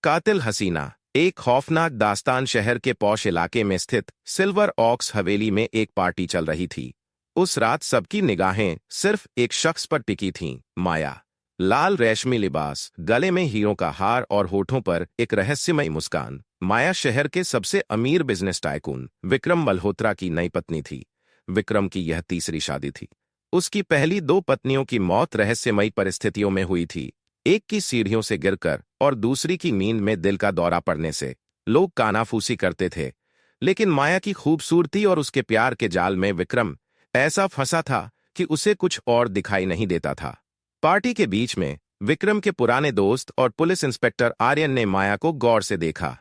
कातिल हसीना। एक खौफनाक दास्तान। शहर के पौश इलाके में स्थित सिल्वर ऑक्स हवेली में एक पार्टी चल रही थी। उस रात सबकी निगाहें सिर्फ एक शख्स पर टिकी थीं, माया। लाल रेशमी लिबास, गले में हीरों का हार और होठों पर एक रहस्यमयी मुस्कान। माया शहर के सबसे अमीर बिजनेस टाइकून विक्रम मल्होत्रा की नई पत्नी थी। विक्रम की यह तीसरी शादी थी। उसकी पहली दो पत्नियों की मौत रहस्यमयी परिस्थितियों में हुई थी। एक की सीढ़ियों से गिरकर और दूसरी की नींद में दिल का दौरा पड़ने से। लोग कानाफूसी करते थे, लेकिन माया की खूबसूरती और उसके प्यार के जाल में विक्रम ऐसा फंसा था कि उसे कुछ और दिखाई नहीं देता था। पार्टी के बीच में विक्रम के पुराने दोस्त और पुलिस इंस्पेक्टर आर्यन ने माया को गौर से देखा।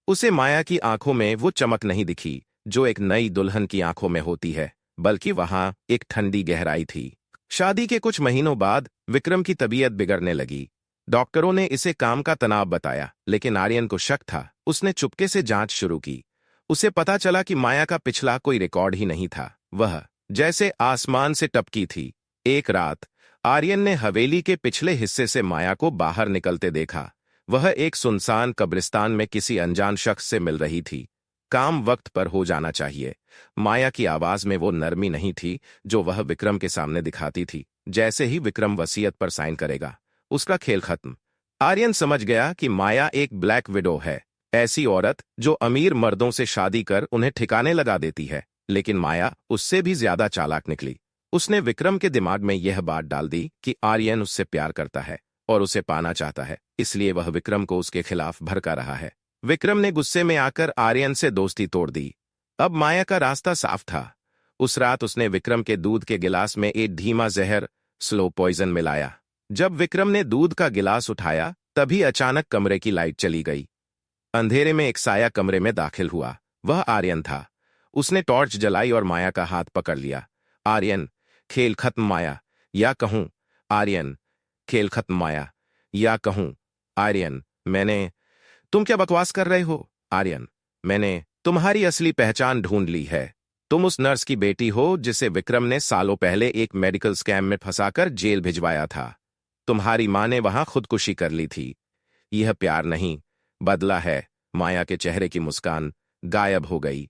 उसे माया की आंखों में वो चमक नहीं दिखी जो एक नई दुल्हन की आंखों में होती है, बल्कि वहां एक ठंडी गहराई थी। शादी के कुछ महीनों बाद विक्रम की तबीयत बिगड़ने लगी। डॉक्टरों ने इसे काम का तनाव बताया, लेकिन आर्यन को शक था। उसने चुपके से जांच शुरू की। उसे पता चला कि माया का पिछला कोई रिकॉर्ड ही नहीं था। वह जैसे आसमान से टपकी थी। एक रात आर्यन ने हवेली के पिछले हिस्से से माया को बाहर निकलते देखा। वह एक सुनसान कब्रिस्तान में किसी अनजान शख्स से मिल रही थी। काम वक्त पर हो जाना चाहिए। माया की आवाज में वो नरमी नहीं थी जो वह विक्रम के सामने दिखाती थी। जैसे ही विक्रम वसीयत पर साइन करेगा, उसका खेल खत्म। आर्यन समझ गया कि माया एक ब्लैक विडो है, ऐसी औरत जो अमीर मर्दों से शादी कर उन्हें ठिकाने लगा देती है। लेकिन माया उससे भी ज्यादा चालाक निकली। उसने विक्रम के दिमाग में यह बात डाल दी कि आर्यन उससे प्यार करता है और उसे पाना चाहता है, इसलिए वह विक्रम को उसके खिलाफ भड़का रहा है। विक्रम ने गुस्से में आकर आर्यन से दोस्ती तोड़ दी। अब माया का रास्ता साफ था। उस रात उसने विक्रम के दूध के गिलास में एक धीमा जहर, स्लो पॉइजन मिलाया। जब विक्रम ने दूध का गिलास उठाया, तभी अचानक कमरे की लाइट चली गई। अंधेरे में एक साया कमरे में दाखिल हुआ। वह आर्यन था। उसने टॉर्च जलाई और माया का हाथ पकड़ लिया। आर्यन, खेल खत्म माया, या कहूं आर्यन, खेल खत्म माया, या कहूं आर्यन, तुम क्या बकवास कर रहे हो आर्यन? मैंने तुम्हारी असली पहचान ढूंढ ली है। तुम उस नर्स की बेटी हो जिसे विक्रम ने सालों पहले एक मेडिकल स्कैम में फंसाकर जेल भिजवाया था। तुम्हारी मां ने वहां खुदकुशी कर ली थी। यह प्यार नहीं, बदला है। माया के चेहरे की मुस्कान गायब हो गई।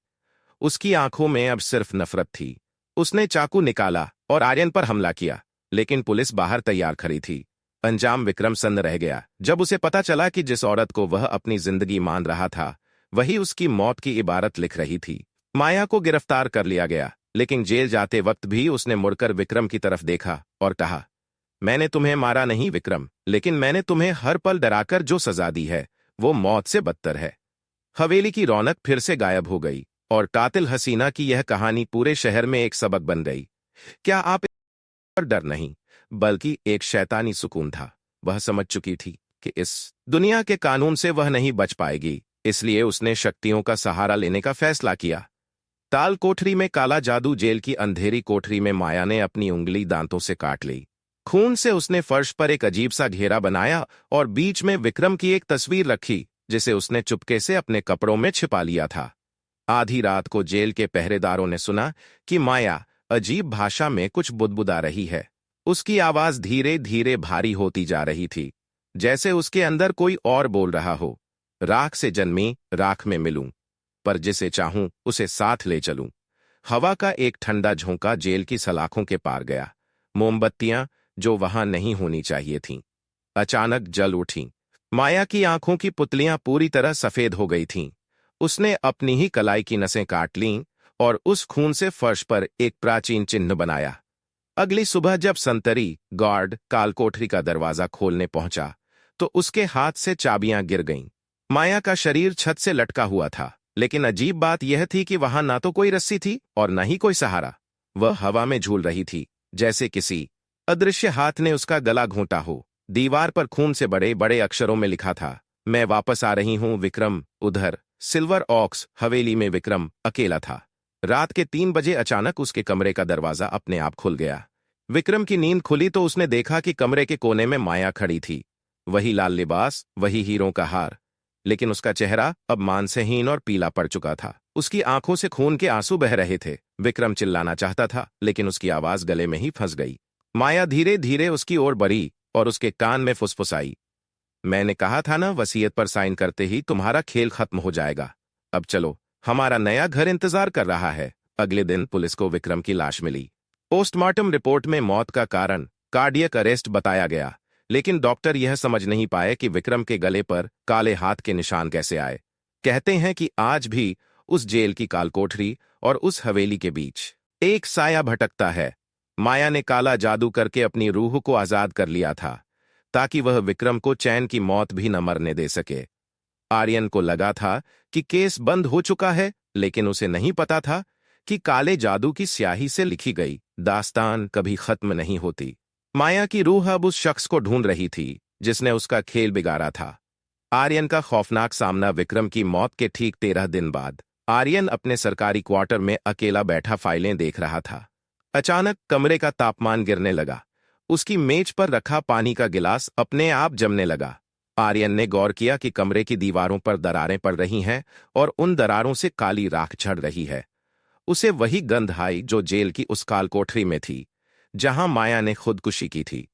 उसकी आंखों में अब सिर्फ नफरत थी। उसने चाकू निकाला और आर्यन पर हमला किया, लेकिन पुलिस बाहर तैयार खड़ी थी। अंजाम विक्रम सन्न रह गया जब उसे पता चला कि जिस औरत को वह अपनी जिंदगी मान रहा था, वही उसकी मौत की इबारत लिख रही थी। माया को गिरफ्तार कर लिया गया, लेकिन जेल जाते वक्त भी उसने मुड़कर विक्रम की तरफ देखा और कहा, मैंने तुम्हें मारा नहीं विक्रम, लेकिन मैंने तुम्हें हर पल डराकर जो सजा दी है वो मौत से बदतर है। हवेली की रौनक फिर से गायब हो गई और कातिल हसीना की यह कहानी पूरे शहर में एक सबक बन गई। क्या आप पर डर नहीं, बल्कि एक शैतानी सुकून था। वह समझ चुकी थी कि इस दुनिया के कानून से वह नहीं बच पाएगी, इसलिए उसने शक्तियों का सहारा लेने का फैसला किया। ताल कोठरी में काला जादू। जेल की अंधेरी कोठरी में माया ने अपनी उंगली दांतों से काट ली। खून से उसने फर्श पर एक अजीब सा घेरा बनाया और बीच में विक्रम की एक तस्वीर रखी, जिसे उसने चुपके से अपने कपड़ों में छिपा लिया था। आधी रात को जेल के पहरेदारों ने सुना कि माया अजीब भाषा में कुछ बुदबुदा रही है। उसकी आवाज धीरे धीरे भारी होती जा रही थी, जैसे उसके अंदर कोई और बोल रहा हो। राख से जन्मी, राख में मिलूं, पर जिसे चाहूं उसे साथ ले चलूं। हवा का एक ठंडा झोंका जेल की सलाखों के पार गया। मोमबत्तियां, जो वहां नहीं होनी चाहिए थीं, अचानक जल उठीं। माया की आंखों की पुतलियां पूरी तरह सफेद हो गई थीं। उसने अपनी ही कलाई की नसें काट लीं और उस खून से फर्श पर एक प्राचीन चिन्ह बनाया। अगली सुबह जब संतरी गार्ड कालकोठरी का दरवाजा खोलने पहुंचा, तो उसके हाथ से चाबियां गिर गईं। माया का शरीर छत से लटका हुआ था, लेकिन अजीब बात यह थी कि वहां ना तो कोई रस्सी थी और न ही कोई सहारा। वह हवा में झूल रही थी, जैसे किसी अदृश्य हाथ ने उसका गला घोंटा हो। दीवार पर खून से बड़े बड़े अक्षरों में लिखा था, मैं वापस आ रही हूं विक्रम। उधर सिल्वर ऑक्स हवेली में विक्रम अकेला था। रात के 3 बजे अचानक उसके कमरे का दरवाजा अपने आप खुल गया। विक्रम की नींद खुली तो उसने देखा कि कमरे के कोने में माया खड़ी थी। वही लाल लिबास, वही हीरों का हार, लेकिन उसका चेहरा अब मांसहीन और पीला पड़ चुका था। उसकी आंखों से खून के आंसू बह रहे थे। विक्रम चिल्लाना चाहता था, लेकिन उसकी आवाज गले में ही फंस गई। माया धीरे धीरे उसकी ओर बढ़ी और उसके कान में फुसफुसाई, मैंने कहा था ना, वसीयत पर साइन करते ही तुम्हारा खेल खत्म हो जाएगा। अब चलो, हमारा नया घर इंतजार कर रहा है। अगले दिन पुलिस को विक्रम की लाश मिली। पोस्टमार्टम रिपोर्ट में मौत का कारण कार्डियक अरेस्ट बताया गया, लेकिन डॉक्टर यह समझ नहीं पाए कि विक्रम के गले पर काले हाथ के निशान कैसे आए। कहते हैं कि आज भी उस जेल की कालकोठरी और उस हवेली के बीच एक साया भटकता है। माया ने काला जादू करके अपनी रूह को आजाद कर लिया था, ताकि वह विक्रम को चैन की मौत भी न मरने दे सके। आर्यन को लगा था कि केस बंद हो चुका है, लेकिन उसे नहीं पता था कि काले जादू की स्याही से लिखी गई दास्तान कभी खत्म नहीं होती। माया की रूह अब उस शख्स को ढूंढ रही थी जिसने उसका खेल बिगाड़ा था। आर्यन का खौफनाक सामना विक्रम की मौत के ठीक 13 दिन बाद। आर्यन अपने सरकारी क्वार्टर में अकेला बैठा फाइलें देख रहा था। अचानक कमरे का तापमान गिरने लगा। उसकी मेज पर रखा पानी का गिलास अपने आप जमने लगा। आर्यन ने गौर किया कि कमरे की दीवारों पर दरारें पड़ रही हैं और उन दरारों से काली राख झड़ रही है। उसे वही गंध आई जो जेल की उस काल कोठरी में थी, जहां माया ने खुदकुशी की थी।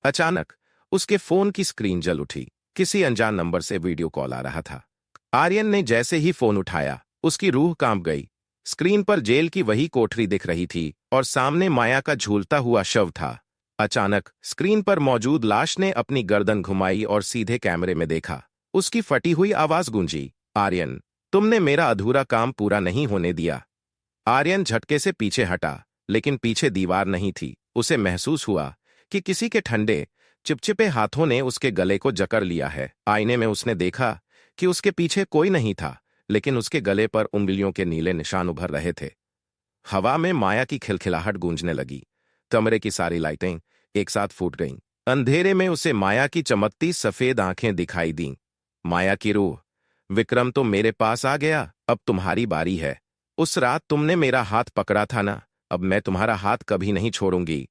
अचानक उसके फोन की स्क्रीन जल उठी। किसी अनजान नंबर से वीडियो कॉल आ रहा था। आर्यन ने जैसे ही फोन उठाया, उसकी रूह कांप गई। स्क्रीन पर जेल की वही कोठरी दिख रही थी और सामने माया का झूलता हुआ शव था। अचानक स्क्रीन पर मौजूद लाश ने अपनी गर्दन घुमाई और सीधे कैमरे में देखा। उसकी फटी हुई आवाज गूंजी, आर्यन, तुमने मेरा अधूरा काम पूरा नहीं होने दिया। आर्यन झटके से पीछे हटा, लेकिन पीछे दीवार नहीं थी। उसे महसूस हुआ कि किसी के ठंडे चिपचिपे हाथों ने उसके गले को जकड़ लिया है। आईने में उसने देखा कि उसके पीछे कोई नहीं था, लेकिन उसके गले पर उंगलियों के नीले निशान उभर रहे थे। हवा में माया की खिलखिलाहट गूंजने लगी। कमरे की सारी लाइटें एक साथ फूट गईं। अंधेरे में उसे माया की चमकती सफेद आंखें दिखाई दीं। माया की रूह, विक्रम तो मेरे पास आ गया, अब तुम्हारी बारी है। उस रात तुमने मेरा हाथ पकड़ा था ना, अब मैं तुम्हारा हाथ कभी नहीं छोड़ूंगी।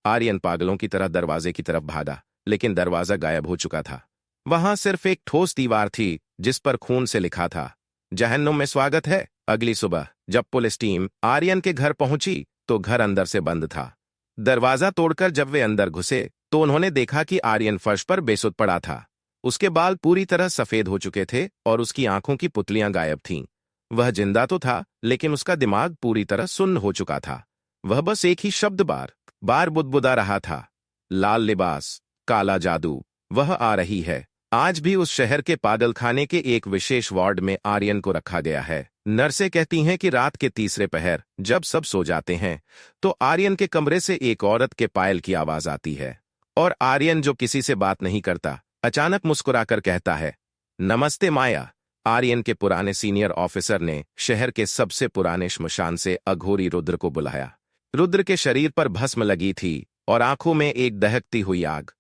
आर्यन पागलों की तरह दरवाजे की तरफ भागा, लेकिन दरवाजा गायब हो चुका था। वहां सिर्फ एक ठोस दीवार थी जिस पर खून से लिखा था, जहन्नुम में स्वागत है। अगली सुबह जब पुलिस टीम आर्यन के घर पहुंची तो घर अंदर से बंद था। दरवाजा तोड़कर जब वे अंदर घुसे तो उन्होंने देखा कि आर्यन फर्श पर बेसुध पड़ा था। उसके बाल पूरी तरह सफेद हो चुके थे और उसकी आंखों की पुतलियां गायब थीं। वह जिंदा तो था, लेकिन उसका दिमाग पूरी तरह सुन्न हो चुका था। वह बस एक ही शब्द बार बार बुदबुदा रहा था, लाल लिबास, काला जादू, वह आ रही है। आज भी उस शहर के पागलखाने के एक विशेष वार्ड में आर्यन को रखा गया है। नर्सें कहती हैं कि रात के तीसरे पहर जब सब सो जाते हैं तो आर्यन के कमरे से एक औरत के पायल की आवाज आती है, और आर्यन, जो किसी से बात नहीं करता, अचानक मुस्कुराकर कहता है, नमस्ते माया। आर्यन के पुराने सीनियर ऑफिसर ने शहर के सबसे पुराने श्मशान से अघोरी रुद्र को बुलाया। रुद्र के शरीर पर भस्म लगी थी और आंखों में एक दहकती हुई आग।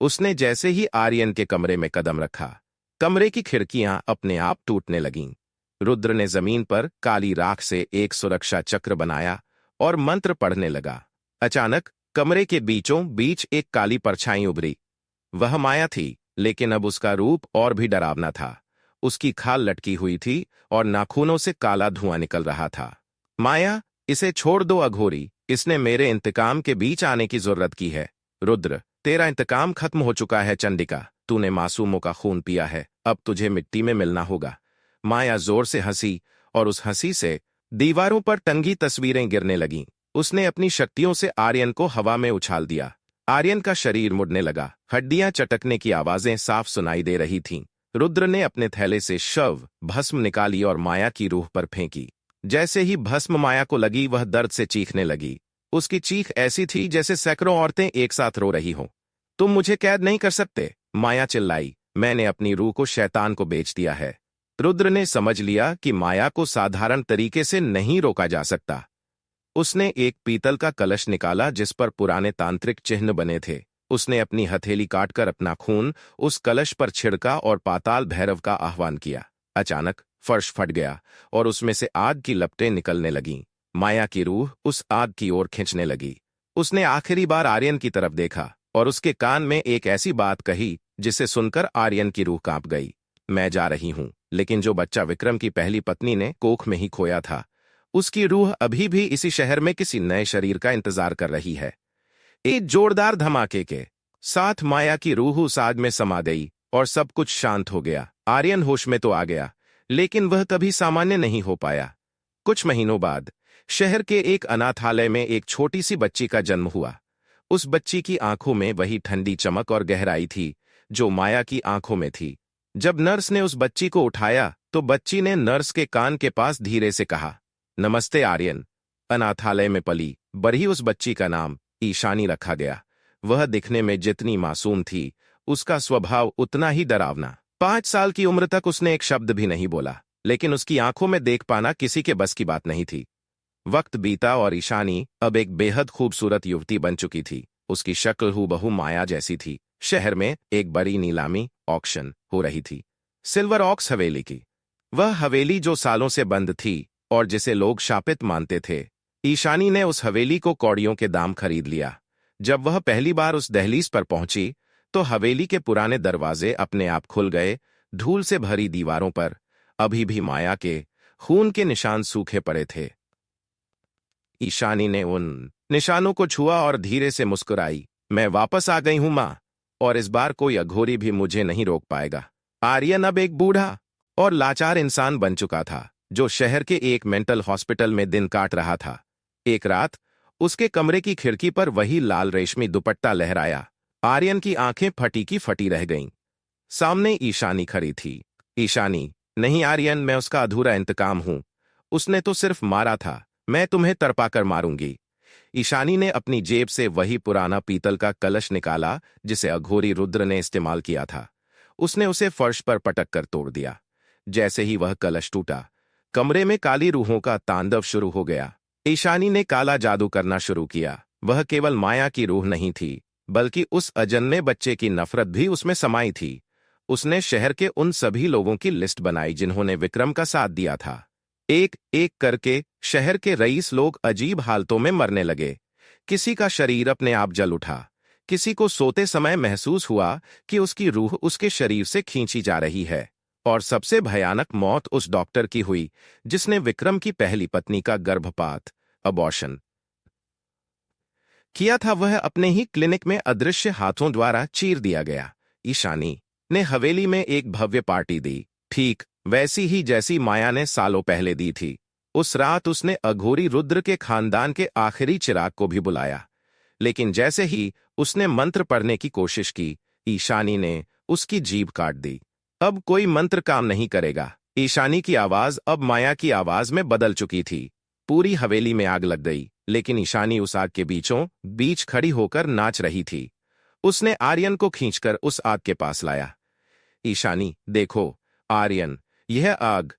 उसने जैसे ही आर्यन के कमरे में कदम रखा, कमरे की खिड़कियां अपने आप टूटने लगीं। रुद्र ने जमीन पर काली राख से एक सुरक्षा चक्र बनाया और मंत्र पढ़ने लगा। अचानक कमरे के बीचों बीच एक काली परछाई उभरी। वह माया थी, लेकिन अब उसका रूप और भी डरावना था। उसकी खाल लटकी हुई थी और नाखूनों से काला धुआं निकल रहा था। माया, इसे छोड़ दो अघोरी, इसने मेरे इंतकाम के बीच आने की जरूरत की है। रुद्र, तेरा इंतकाम खत्म हो चुका है चंडिका, तूने मासूमों का खून पिया है, अब तुझे मिट्टी में मिलना होगा। माया जोर से हंसी और उस हंसी से दीवारों पर टंगी तस्वीरें गिरने लगीं। उसने अपनी शक्तियों से आर्यन को हवा में उछाल दिया। आर्यन का शरीर मुड़ने लगा, हड्डियां चटकने की आवाजें साफ सुनाई दे रही थीं। रुद्र ने अपने थैले से शव भस्म निकाली और माया की रूह पर फेंकी। जैसे ही भस्म माया को लगी, वह दर्द से चीखने लगी। उसकी चीख ऐसी थी जैसे सैकड़ों औरतें एक साथ रो रही हों। तुम मुझे कैद नहीं कर सकते, माया चिल्लाई। मैंने अपनी रूह को शैतान को बेच दिया है। रुद्र ने समझ लिया कि माया को साधारण तरीके से नहीं रोका जा सकता। उसने एक पीतल का कलश निकाला जिस पर पुराने तांत्रिक चिन्ह बने थे। उसने अपनी हथेली काटकर अपना खून उस कलश पर छिड़का और पाताल भैरव का आह्वान किया। अचानक फर्श फट गया और उसमें से आग की लपटें निकलने लगीं। माया की रूह उस आग की ओर खींचने लगी। उसने आखिरी बार आर्यन की तरफ देखा और उसके कान में एक ऐसी बात कही जिसे सुनकर आर्यन की रूह कांप गई। मैं जा रही हूं, लेकिन जो बच्चा विक्रम की पहली पत्नी ने कोख में ही खोया था, उसकी रूह अभी भी इसी शहर में किसी नए शरीर का इंतजार कर रही है। एक जोरदार धमाके के साथ माया की रूह उस आग में समा गई और सब कुछ शांत हो गया। आर्यन होश में तो आ गया, लेकिन वह कभी सामान्य नहीं हो पाया। कुछ महीनों बाद शहर के एक अनाथालय में एक छोटी सी बच्ची का जन्म हुआ। उस बच्ची की आंखों में वही ठंडी चमक और गहराई थी जो माया की आंखों में थी। जब नर्स ने उस बच्ची को उठाया तो बच्ची ने नर्स के कान के पास धीरे से कहा, नमस्ते आर्यन। अनाथालय में पली बढ़ी उस बच्ची का नाम ईशानी रखा गया। वह दिखने में जितनी मासूम थी, उसका स्वभाव उतना ही डरावना। 5 साल की उम्र तक उसने एक शब्द भी नहीं बोला, लेकिन उसकी आंखों में देख पाना किसी के बस की बात नहीं थी। वक्त बीता और ईशानी अब एक बेहद खूबसूरत युवती बन चुकी थी। उसकी शक्ल हूबहू माया जैसी थी। शहर में एक बड़ी नीलामी ऑक्शन हो रही थी, सिल्वर ऑक्स हवेली की। वह हवेली जो सालों से बंद थी और जिसे लोग शापित मानते थे। ईशानी ने उस हवेली को कौड़ियों के दाम खरीद लिया। जब वह पहली बार उस दहलीज पर पहुंची तो हवेली के पुराने दरवाजे अपने आप खुल गए। धूल से भरी दीवारों पर अभी भी माया के खून के निशान सूखे पड़े थे। ईशानी ने उन निशानों को छुआ और धीरे से मुस्कुराई। मैं वापस आ गई हूं मां, और इस बार कोई अघोरी भी मुझे नहीं रोक पाएगा। आर्यन अब एक बूढ़ा और लाचार इंसान बन चुका था, जो शहर के एक मेंटल हॉस्पिटल में दिन काट रहा था। एक रात उसके कमरे की खिड़की पर वही लाल रेशमी दुपट्टा लहराया। आर्यन की आंखें फटी की फटी रह गईं। सामने ईशानी खड़ी थी। ईशानी, नहीं आर्यन, मैं उसका अधूरा इंतकाम हूं। उसने तो सिर्फ मारा था, मैं तुम्हें तड़पाकर मारूंगी। ईशानी ने अपनी जेब से वही पुराना पीतल का कलश निकाला जिसे अघोरी रुद्र ने इस्तेमाल किया था। उसने उसे फर्श पर पटक कर तोड़ दिया। जैसे ही वह कलश टूटा, कमरे में काली रूहों का तांडव शुरू हो गया। ईशानी ने काला जादू करना शुरू किया। वह केवल माया की रूह नहीं थी, बल्कि उस अजन्मे बच्चे की नफरत भी उसमें समाई थी। उसने शहर के उन सभी लोगों की लिस्ट बनाई जिन्होंने विक्रम का साथ दिया था। एक एक करके शहर के रईस लोग अजीब हालतों में मरने लगे। किसी का शरीर अपने आप जल उठा। किसी को सोते समय महसूस हुआ कि उसकी रूह उसके शरीर से खींची जा रही है। और सबसे भयानक मौत उस डॉक्टर की हुई जिसने विक्रम की पहली पत्नी का गर्भपात अबॉर्शन किया था। वह अपने ही क्लिनिक में अदृश्य हाथों द्वारा चीर दिया गया। ईशानी ने हवेली में एक भव्य पार्टी दी, ठीक वैसी ही जैसी माया ने सालों पहले दी थी। उस रात उसने अघोरी रुद्र के खानदान के आखिरी चिराग को भी बुलाया, लेकिन जैसे ही उसने मंत्र पढ़ने की कोशिश की, ईशानी ने उसकी जीभ काट दी। अब कोई मंत्र काम नहीं करेगा। ईशानी की आवाज अब माया की आवाज में बदल चुकी थी। पूरी हवेली में आग लग गई, लेकिन ईशानी उस आग के बीचों बीच खड़ी होकर नाच रही थी। उसने आर्यन को खींचकर उस आग के पास लाया। ईशानी, देखो आर्यन, यह आग